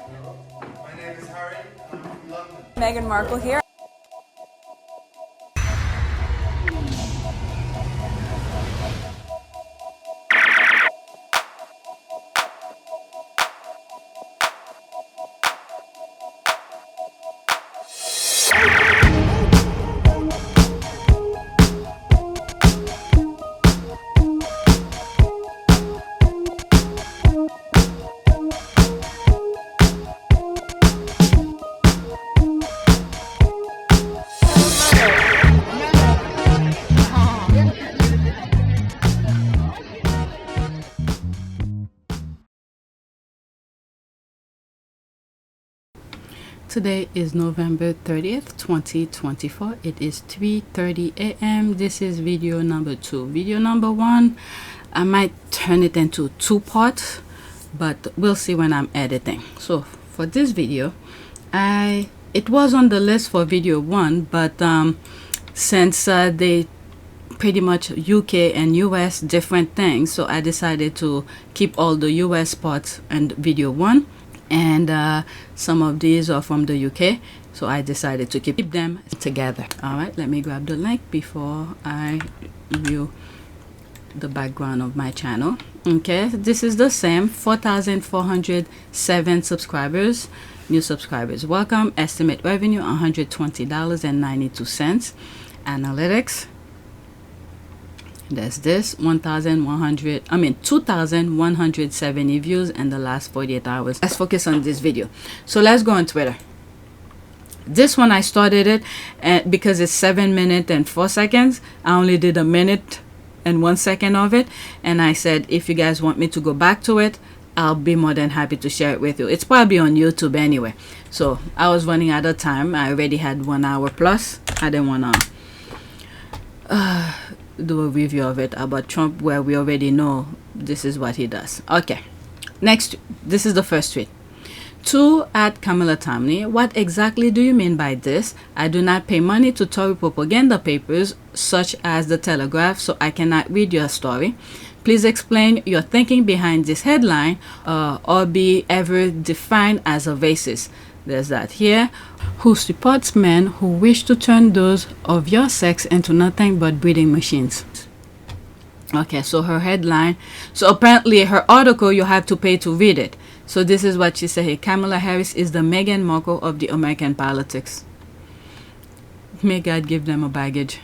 My name is Harry, and I'm from London. Meghan Markle here. Today is November 30th, 2024. It is 3:30 a.m. This is video number 2. Video number 1, I might turn it into 2 parts, but we'll see when I'm editing. So for this video, it was on the list for video 1, but since they pretty much UK and US different things, so I decided to keep all the US parts and video 1. And some of these are from the UK, so I decided to keep them together. All right, let me grab the link before I review the background of my channel. Okay, this is the same 4,407 subscribers, new subscribers. Welcome. Estimate revenue $120.92. Analytics, there's this 2,170 views in the last 48 hours. Let's focus on this video. So let's go on Twitter. This one I started it because it's 7 minutes and 4 seconds. I only did 1 minute and 1 second of it, and I said if you guys want me to go back to it, I'll be more than happy to share it with you. It's probably on YouTube anyway. So I was running out of time. I already had 1 hour plus. I didn't want to do a review of it about Trump, where we already know this is what he does. Okay, next, this is the first tweet. To at Kamala Tominey, what exactly do you mean by this? I do not pay money to Tory propaganda papers such as the Telegraph, so I cannot read your story. Please explain your thinking behind this headline, or be ever defined as a racist. There's that here. Who supports men who wish to turn those of your sex into nothing but breeding machines. Okay, so her headline. So apparently her article, you have to pay to read it. So this is what she said here. Kamala Harris is the Meghan Markle of the American politics. May God give them a baggage.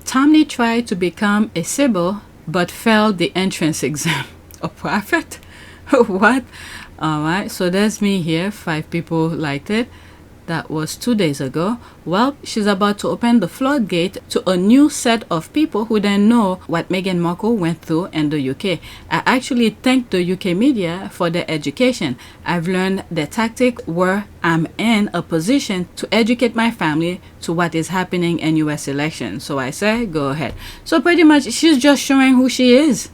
Tominey tried to become a Sybil but failed the entrance exam. A prophet? What? Alright, so there's me here. 5 people liked it. That was 2 days ago. Well, she's about to open the floodgate to a new set of people who then know what Meghan Markle went through in the UK. I actually thank the UK media for their education. I've learned the tactic where I'm in a position to educate my family to what is happening in US elections. So I say, go ahead. So pretty much she's just showing who she is.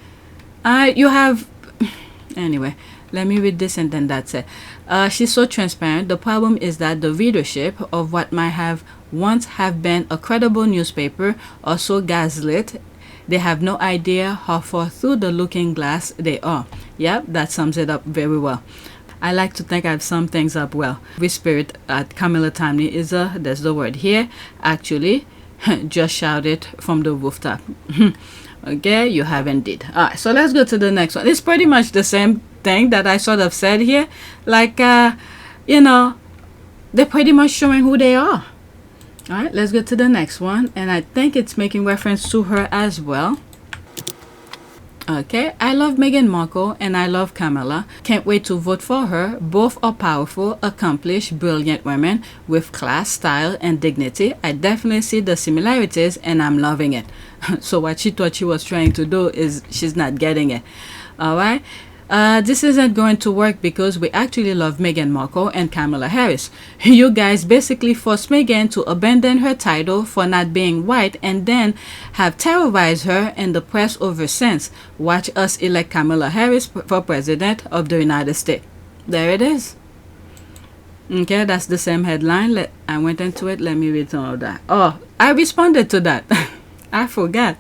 Anyway, let me read this and then that's it. She's so transparent. The problem is that the readership of what might have once have been a credible newspaper are so gaslit, they have no idea how far through the looking glass they are. Yep, that sums it up very well. I like to think I've summed things up well. Free spirit at Kamala Tominey is there's the word here. Actually, just shout it from the rooftop. Okay, you have indeed. Alright, so let's go to the next one. It's pretty much the same thing that I sort of said here. Like, you know, they're pretty much showing who they are. Alright, let's go to the next one. And I think it's making reference to her as well. Okay, I love Meghan Markle and I love Kamala. Can't wait to vote for her. Both are powerful, accomplished, brilliant women with class, style, and dignity. I definitely see the similarities and I'm loving it. So what she thought she was trying to do is she's not getting it. Alright. This isn't going to work because we actually love Meghan Markle and Kamala Harris. You guys basically forced Meghan to abandon her title for not being white and then have terrorized her in the press ever since. Watch us elect Kamala Harris for President of the United States. There it is. Okay, that's the same headline. I went into it. Let me read some of that. Oh, I responded to that. I forgot.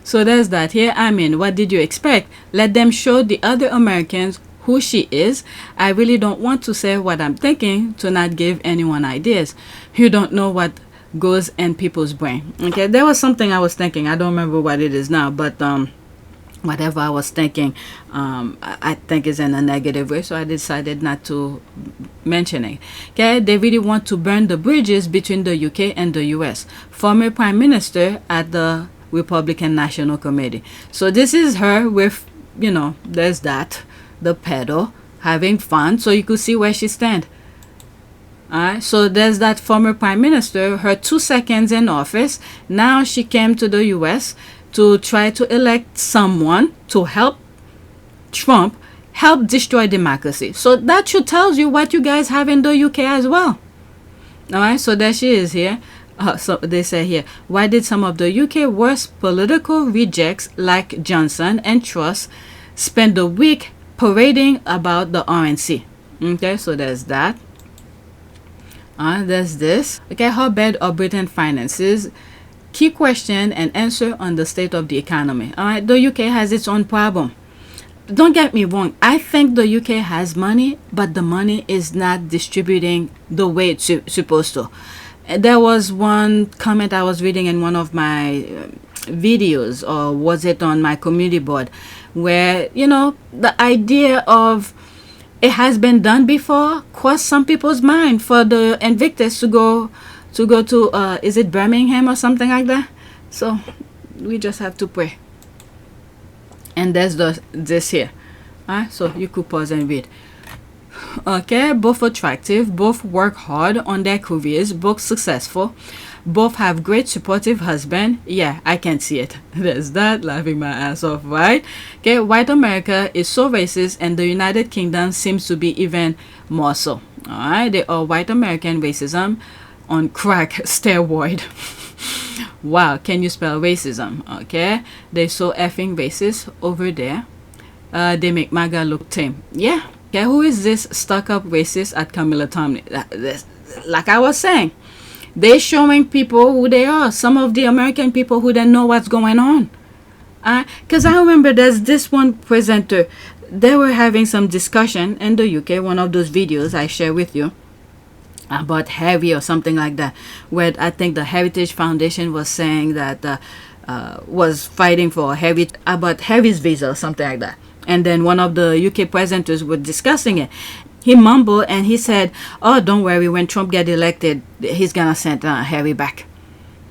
So there's that. Here, I mean, what did you expect? Let them show the other Americans who she is, I really don't want to say what I'm thinking to not give anyone ideas. You don't know what goes in people's brain. Okay, there was something I was thinking. I don't remember what it is now, but whatever I was thinking, I think is in a negative way, so I decided not to mention it. Okay, they really want to burn the bridges between the UK and the US. Former Prime Minister at the Republican National Committee. So this is her with, you know, there's that, the pedal, having fun, so you could see where she stand. Alright, so there's that former Prime Minister, her 2 seconds in office. Now she came to the US to try to elect someone to help Trump help destroy democracy. So that should tell you what you guys have in the UK as well. Alright, so there she is here. So they say here, why did some of the UK worst political rejects like Johnson and Truss spend the week parading about the RNC? Okay, so there's that. There's this. Okay, how bad are Britain finances? Key question and answer on the state of the economy. Alright, the UK has its own problem. Don't get me wrong, I think the UK has money, but the money is not distributing the way it's supposed to. There was one comment I was reading in one of my videos, or was it on my community board, where, you know, the idea of it has been done before crossed some people's mind for the Invictus to go to is it Birmingham or something like that. So we just have to pray. And there's this here. So you could pause and read. Okay, both attractive, both work hard on their careers, both successful, both have great supportive husband. Yeah, I can see it. There's that, laughing my ass off, right? Okay, white America is so racist, and the United Kingdom seems to be even more so. Alright, they are white American racism on crack steroid. Wow, can you spell racism? Okay, they're so effing racist over there. They make MAGA look tame. Yeah. Okay, who is this stuck-up racist at Kamala Tominey? Like I was saying, they're showing people who they are. Some of the American people who don't know what's going on. Because I remember there's this one presenter. They were having some discussion in the UK, one of those videos I share with you, about Harry or something like that, where I think the Heritage Foundation was saying that was fighting for Harry, about Harry's visa or something like that. And then one of the UK presenters were discussing it. He mumbled and he said, oh, don't worry, when Trump get elected, he's gonna send Harry back.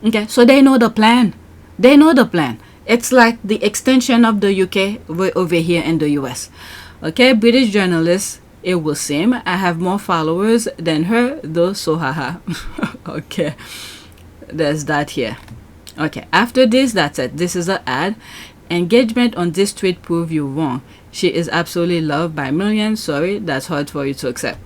Okay, so they know the plan. They know the plan. It's like the extension of the UK over here in the US. Okay, British journalist, it will seem, I have more followers than her, though, so haha. Okay, there's that here. Okay, after this, that's it. This is an ad. Engagement on this tweet prove you wrong. She is absolutely loved by millions. Sorry, that's hard for you to accept.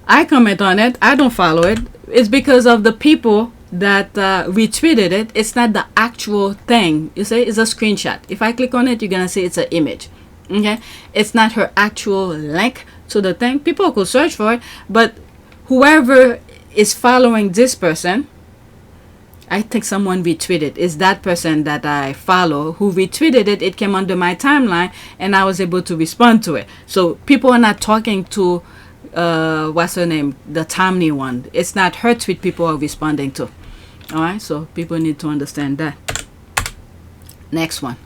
I comment on it. I don't follow it. It's because of the people that retweeted it. It's not the actual thing. You say it's a screenshot. If I click on it, you're gonna see it's an image. Okay, it's not her actual link to the thing. People could search for it, but whoever is following this person, I think someone retweeted. It's that person that I follow who retweeted it. It came under my timeline and I was able to respond to it. So people are not talking to what's her name, the Tominey one. It's not her tweet people are responding to. Alright, so people need to understand that. Next one.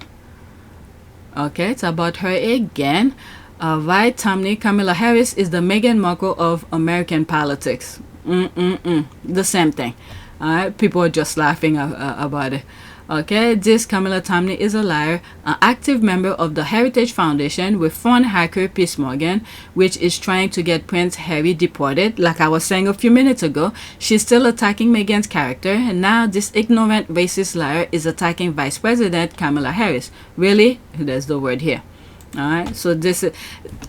Okay, it's about her again. Right, Tominey, Kamala Harris is the Meghan Markle of American politics. The same thing. Alright, people are just laughing about it. Okay, this Kamala Tominey is a liar, an active member of the Heritage Foundation with phone hacker Piers Morgan, which is trying to get Prince Harry deported. Like I was saying a few minutes ago, she's still attacking Meghan's character, and now this ignorant racist liar is attacking Vice President Kamala Harris. Really? There's the word here. Alright, so this is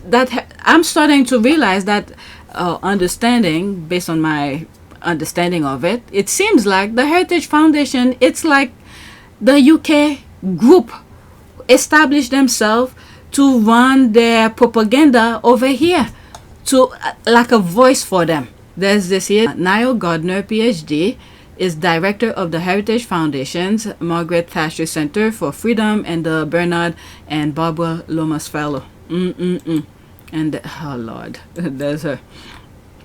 that I'm starting to realize that understanding, based on my understanding of it, it seems like the Heritage Foundation, it's like the UK group established themselves to run their propaganda over here, to like a voice for them. There's this here. Niall Gardner, PhD, is director of the Heritage Foundation's Margaret Thatcher Center for Freedom and the Bernard and Barbara Lomas Fellow. And oh Lord, there's her.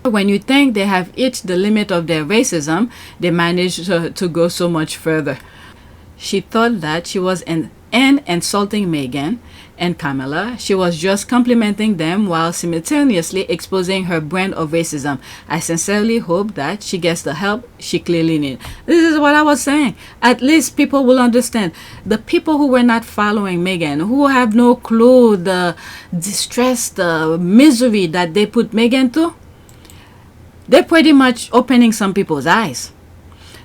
When you think they have hit the limit of their racism, they manage to go so much further. She thought that she was insulting Meghan and Kamala. She was just complimenting them while simultaneously exposing her brand of racism. I sincerely hope that she gets the help she clearly needs. This is what I was saying. At least people will understand. The people who were not following Meghan, who have no clue the distress, the misery that they put Meghan through, they're pretty much opening some people's eyes.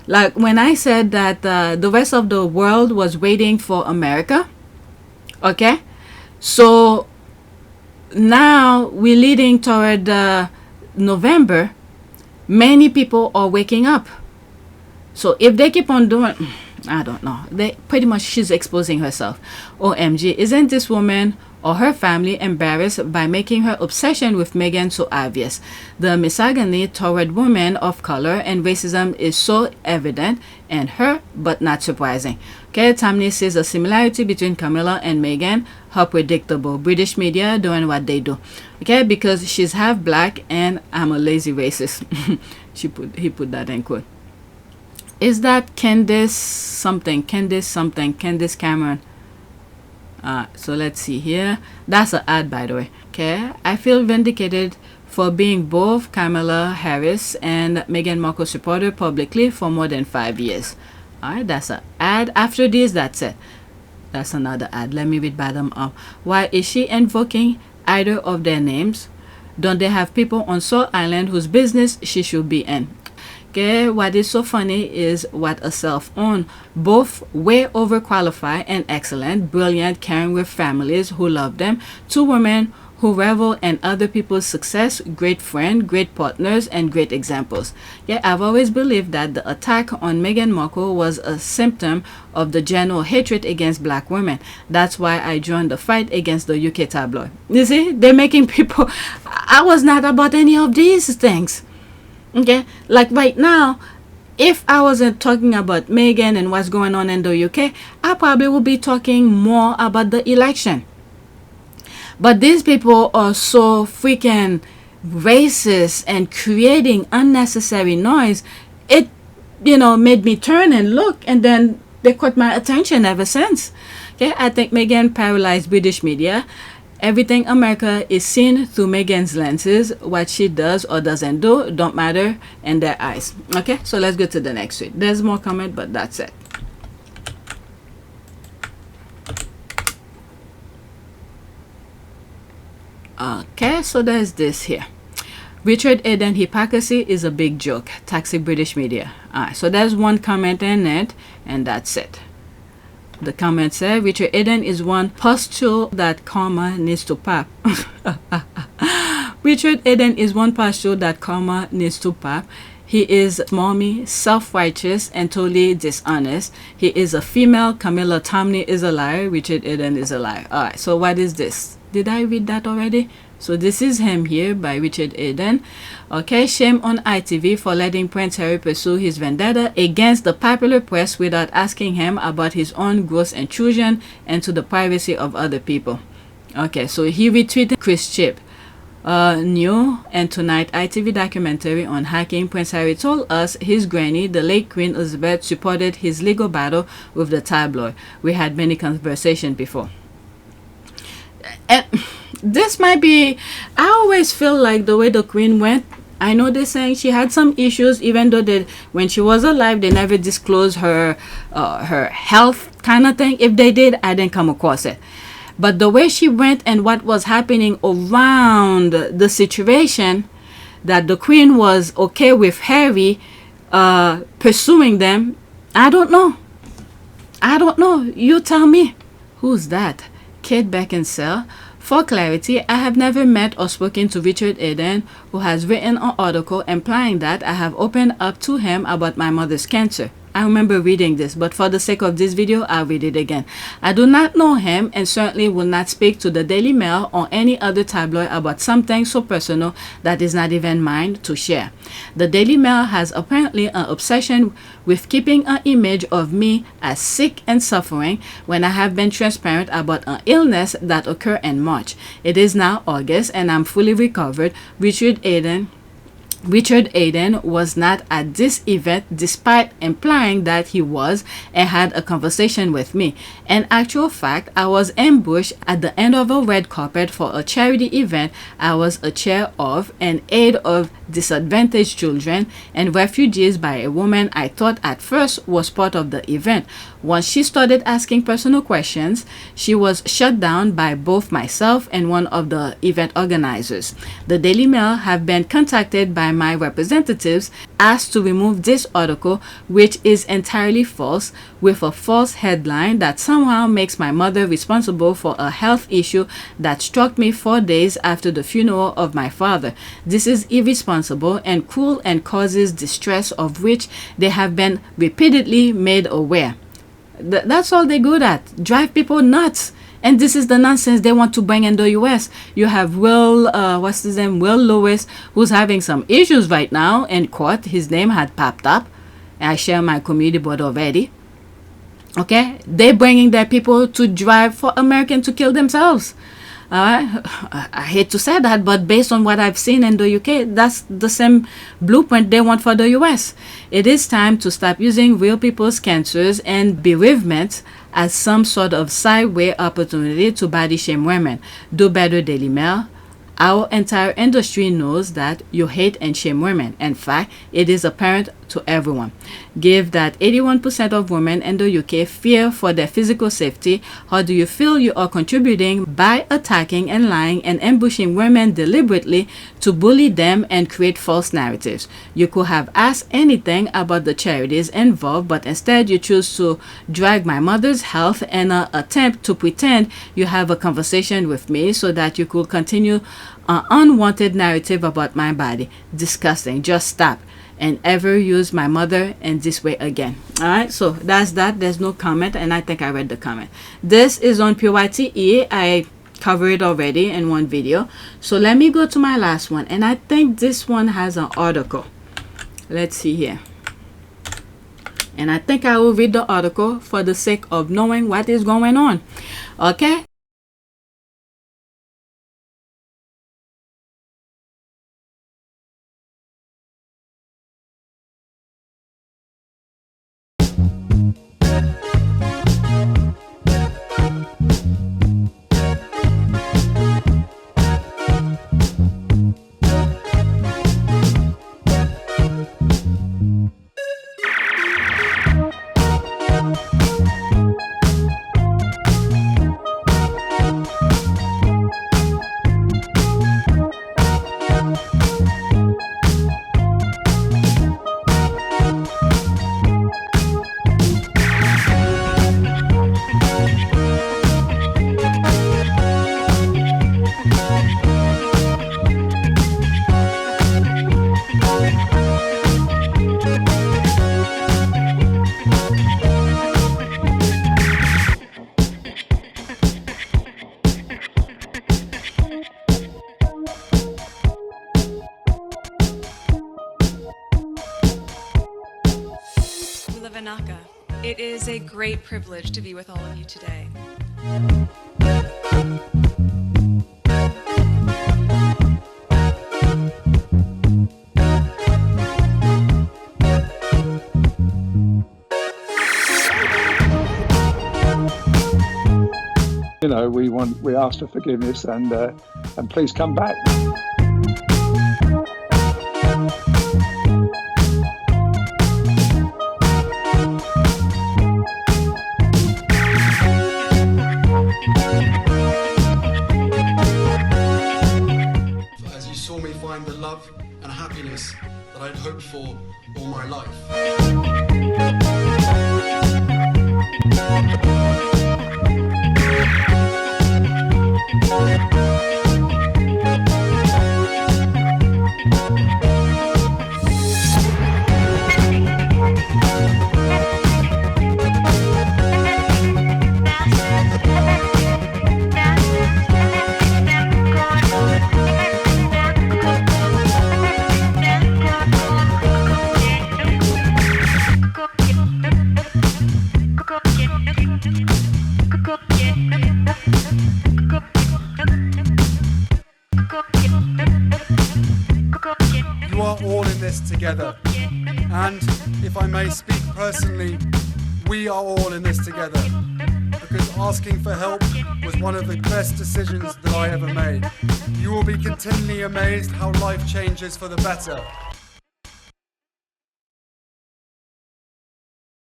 Like when I said that the rest of the world was waiting for America, okay? So now we're leading toward November. Many people are waking up. So if they keep on doing, I don't know. They pretty much, she's exposing herself. OMG, isn't this woman or her family embarrassed by making her obsession with Meghan so obvious? The misogyny toward women of color and racism is so evident in her, but not surprising. Okay, Tominey says a similarity between Kamala and Meghan, how predictable. British media doing what they do. Okay, because she's half black and I'm a lazy racist. He put that in quote. Is that Candace something? Candace Cameron. So let's see here. That's an ad, by the way. Okay, I feel vindicated for being both Kamala Harris and Meghan Markle supporter publicly for more than 5 years. Alright, that's an ad. After this, that's it. That's another ad. Let me read bottom up. Why is she invoking either of their names? Don't they have people on Saul Island whose business she should be in? Okay, what is so funny is what a self-owned, both way overqualified and excellent, brilliant, caring with families who love them, two women who revel in other people's success, great friends, great partners, and great examples. Yeah, I've always believed that the attack on Meghan Markle was a symptom of the general hatred against black women. That's why I joined the fight against the UK tabloid. You see, they're making people... I was not about any of these things. Okay, like right now, if I wasn't talking about Meghan and what's going on in the UK, I probably would be talking more about the election. But these people are so freaking racist and creating unnecessary noise. It, made me turn and look, and then they caught my attention ever since. Okay, I think Meghan paralyzed British media. Everything America is seen through Meghan's lenses. What she does or doesn't do don't matter in their eyes. Okay, so let's go to the next tweet. There's more comment, but that's it. Okay, so there's this here. Richard Eden hypocrisy is a big joke. Toxic British media. Alright, so there's one comment in it, and that's it. The comment said, Richard Eden is one pustule that karma needs to pop. Richard Eden is one pustule that karma needs to pop. He is smarmy, self-righteous, and totally dishonest. He is a female. Camilla Tominey is a liar. Richard Eden is a liar. Alright, so what is this? Did I read that already? So this is him here by Richard Eden. Okay, shame on ITV for letting Prince Harry pursue his vendetta against the popular press without asking him about his own gross intrusion into the privacy of other people. Okay, so he retweeted Chris Chip. New and tonight ITV documentary on hacking. Prince Harry told us his granny, the late Queen Elizabeth, supported his legal battle with the tabloid. We had many conversations before. And this might be, I always feel like the way the Queen went, I know they're saying she had some issues, even though when she was alive they never disclosed her health kind of thing. If they did, I didn't come across it. But the way she went and what was happening around the situation, that the Queen was okay with Harry pursuing them, I don't know. You tell me. Who's that? Kate Beckinsale. For clarity, I have never met or spoken to Richard Eden, who has written an article implying that I have opened up to him about my mother's cancer. I remember reading this, but for the sake of this video, I'll read it again. I do not know him and certainly will not speak to the Daily Mail or any other tabloid about something so personal that is not even mine to share. The Daily Mail has apparently an obsession with keeping an image of me as sick and suffering when I have been transparent about an illness that occurred in March. It is now August and I'm fully recovered. Richard Aden was not at this event despite implying that he was and had a conversation with me. In actual fact, I was ambushed at the end of a red carpet for a charity event I was a chair of in aid of disadvantaged children and refugees by a woman I thought at first was part of the event. Once she started asking personal questions, she was shut down by both myself and one of the event organizers. The Daily Mail have been contacted by my representatives asked to remove this article, which is entirely false, with a false headline that somehow makes my mother responsible for a health issue that struck me 4 days after the funeral of my father. This is irresponsible and cruel and causes distress of which they have been repeatedly made aware. That's all they're good at. Drive people nuts. And this is the nonsense they want to bring in the US. You have Will Lewis, who's having some issues right now in court. His name had popped up. I share my community board already. Okay? They're bringing their people to drive for Americans to kill themselves. I hate to say that, but based on what I've seen in the UK, that's the same blueprint they want for the US. It is time to stop using real people's cancers and bereavement as some sort of sideway opportunity to body shame women. Do better, Daily Mail. Our entire industry knows that you hate and shame women. In fact, it is apparent to everyone. Give that 81% of women in the UK fear for their physical safety. How do you feel you are contributing by attacking and lying and ambushing women deliberately to bully them and create false narratives? You could have asked anything about the charities involved, but instead you choose to drag my mother's health in an attempt to pretend you have a conversation with me so that you could continue an unwanted narrative about my body. Disgusting. Just stop and ever use my mother in this way again. All right, so that's that. There's no comment, and I think I read the comment. This is on PYTE. I covered it already in one video. So let me go to my last one, and I think this one has an article. Let's see here. And I think I will read the article for the sake of knowing what is going on. Okay. It is a great privilege to be with all of you today. You know, we ask for forgiveness and please come back. As you saw me find the love and happiness that I'd hoped for all my life. this together. And if I may speak personally, we are all in this together. Because asking for help was one of the best decisions that I ever made. You will be continually amazed how life changes for the better